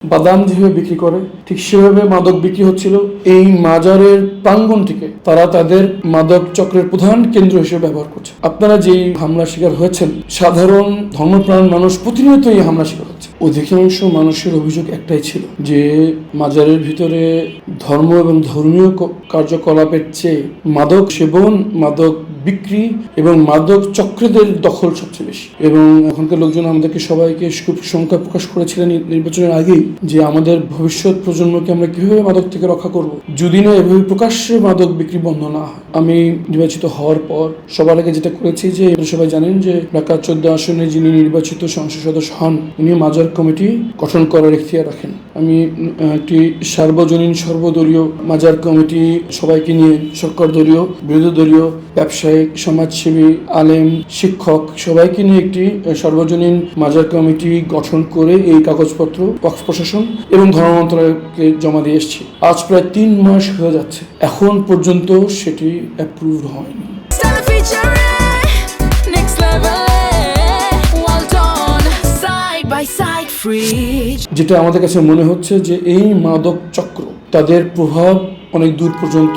বাদাম যেভাবে বিক্রি করে ঠিক সেভাবে মাদক বিক্রি হচ্ছিল এই মাজারের প্রাঙ্গণটিকে তারা তাদের মাদক চক্রের প্রধান কেন্দ্র হিসেবে ব্যবহার করছে। আপনারা যেই হামলার শিকার হয়েছেন, সাধারণ ধর্মপ্রাণ মানুষ প্রতিনিয়ত এই হামলার শিকার হচ্ছে। অধিকাংশ মানুষের অভিযোগ একটাই ছিল যে মাজারের ভিতরে ধর্ম এবং ধর্মীয় কার্যকলাপের চেয়ে মাদক সেবন, মাদক বিক্রি এবং মাদক চক্রদের দখল সবচেয়ে বেশি। এবং এখনকার লোকজন আমাদেরকে সবাইকে খুব শঙ্কা প্রকাশ করেছিলেন নির্বাচনের আগেই যে আমাদের ভবিষ্যৎ প্রজন্মকে আমরা কিভাবে মাদক থেকে রক্ষা করব যদি না এভাবে প্রকাশ্যে মাদক বিক্রি বন্ধ না হয়। আমি নির্বাচিত হওয়ার পর সবার আগে যেটা করেছি যে সবাই জানেন যে ঢাকা 14 আসনে যিনি নির্বাচিত সংসদ সদস্য হন উনি মাজার কমিটি গঠন করার ইখতিয়ার রাখেন। আমি একটি সার্বজনীন সর্বদলীয় মাজার কমিটি সবাইকে নিয়ে সরকার দলীয়, বিরোধী দলীয়, ব্যবসায়িক, সমাজসেবী, আলেম, শিক্ষক সবাইকে নিয়ে একটি সার্বজনীন মাজার কমিটি গঠন করে এই কাগজপত্র ওয়াকফ প্রশাসন এবং ধর্ম মন্ত্রণালয়কে জমা দিয়ে এসেছি। আজ প্রায় 3 মাস হয়ে যাচ্ছে, এখন পর্যন্ত সেটি অ্যাপ্রুভ হয়নি। যেটা আমাদের কাছে মনে হচ্ছে যে এই মাদক চক্র তাদের প্রভাব অনেক দূর পর্যন্ত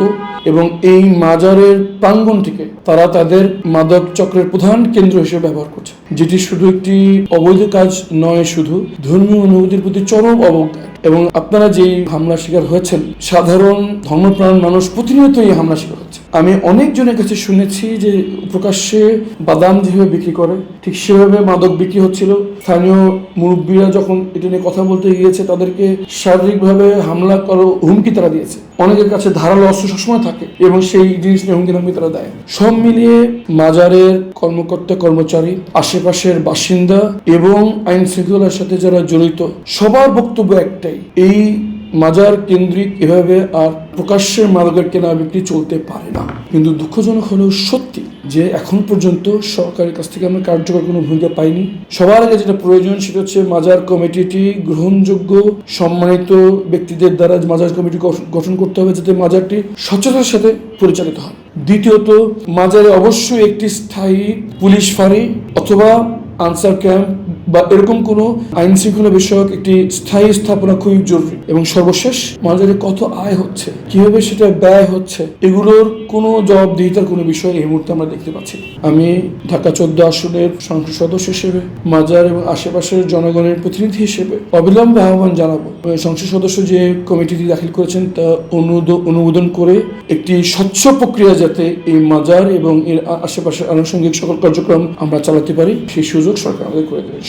এবং এই মাজারের প্রাঙ্গণটিকে তারা তাদের মাদক চক্রের প্রধান কেন্দ্র হিসেবে ব্যবহার করছে, যেটি শুধু একটি অবৈধ কাজ নয়, শুধু ধর্মীয় অনুভূতির প্রতি চরম অবজ্ঞা। এবং আপনারা যেই হামলার শিকার হয়েছেন, সাধারণ ধর্মপ্রাণ মানুষ প্রতিনিয়ত এই হামলার শিকার হচ্ছে। আমি অনেকজনের কাছে শুনেছি যে প্রকাশ্যে বাদাম যেভাবে বিক্রি করে ঠিক সেভাবে মাদক বিক্রি হচ্ছিল। স্থানীয় মুরব্বীরা যখন এটা নিয়ে কথা বলতে গিয়েছে তাদেরকে শারীরিকভাবে হামলা করার হুমকি তারা দিয়েছে। অনেকের কাছে ধারালো অস্ত্র সবসময় থাকে এবং সেই জিনিস নিয়ে হুমকি তারা দেয়। সব মিলিয়ে মাজারের কর্মকর্তা কর্মচারী, আশেপাশের বাসিন্দা এবং আইন শৃঙ্খলার সাথে যারা জড়িত সবার বক্তব্য একটাই, এই মাজার কেন্দ্রিক এভাবে আর প্রকাশ্যের মাদকের কেনা বিক্রি চলতে পারে না। কিন্তু দুঃখজনক হলেও সত্যি যে এখন পর্যন্ত সরকারের কাছ থেকে আমরা কার্যকর কোনো ভূমিকা পাইনি। সবার আগে যেটা প্রয়োজন সেটা হচ্ছে মাজার কমিটিটি গ্রহণযোগ্য সম্মানিত ব্যক্তিদের দ্বারা মাজার কমিটি গঠন করতে হবে যাতে মাজারটি স্বচ্ছতার সাথে পরিচালিত হয়। দ্বিতীয়ত, মাজারে অবশ্যই একটি স্থায়ী পুলিশ ফাঁড়ি অথবা আনসার ক্যাম্প বা এরকম কোনো আইন শৃঙ্খলা বিষয়ক একটি স্থায়ী স্থাপনা খুবই জরুরি। এবং সর্বশেষ, মাজারে কত আয় হচ্ছে, কিভাবে সেটা ব্যয় হচ্ছে, এগুলোর কোনো জবাবদিহিতার কোনো বিষয় এই মুহূর্তে আমরা দেখতে পাচ্ছি। আমি ঢাকা 14 আসনের সংসদ সদস্য হিসেবে মাজার এবং আশেপাশের জনগণের প্রতিনিধি হিসেবে অবিলম্বে আহ্বান জানাবো সংসদ সদস্য যে কমিটিটি দাখিল করেছেন তা অনুমোদন করে একটি স্বচ্ছ প্রক্রিয়া যাতে এই মাজার এবং এর আশেপাশের আনুষঙ্গিক সকল কার্যক্রম আমরা চালাতে পারি সেই সুযোগ সরকার আমাদের করে দেবে।